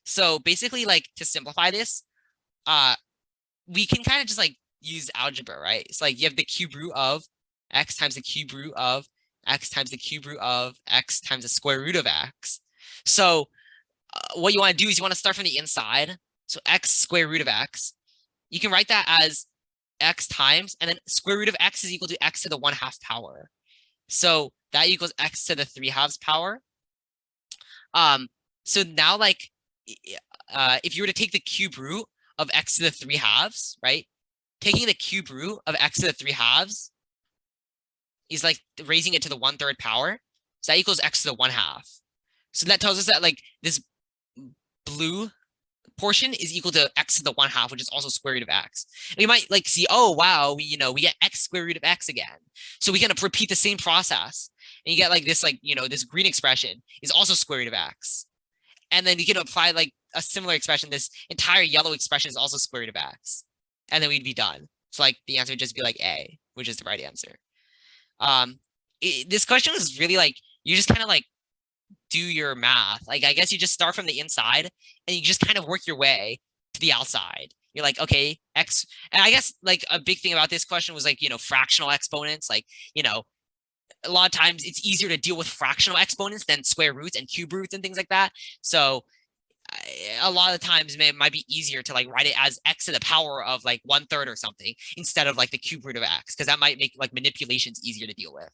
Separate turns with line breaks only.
So basically, like to simplify this, uh, we can kind of just like use algebra, right? It's like you have the cube root of x times the cube root of x times the cube root of x times the square root of x. So what you want to do is you want to start from the inside. So x square root of x. You can write that as x times, and then square root of x is equal to x to the 1/2 power. So that equals x to the 3/2 power. So now like if you were to take the cube root of x to the 3/2, right? Taking the cube root of x to the 3/2 is like raising it to the 1/3 power. So that equals x to the 1/2. So that tells us that like this blue portion is equal to x to the 1/2, which is also square root of x. And we might like see, oh wow, we get x square root of x again. So we kind of repeat the same process, and you get like this this green expression is also square root of x. And then you can apply like a similar expression. This entire yellow expression is also square root of x, and then we'd be done. So like the answer would just be like A, which is the right answer. This question was really like you just kind of like do your math. Like I guess you just start from the inside and you just kind of work your way to the outside. You're like, okay, x, and I guess like a big thing about this question was like fractional exponents. Like a lot of times it's easier to deal with fractional exponents than square roots and cube roots and things like that. So a lot of times it might be easier to like write it as x to the power of like 1/3 or something instead of like the cube root of x, because that might make like manipulations easier to deal with.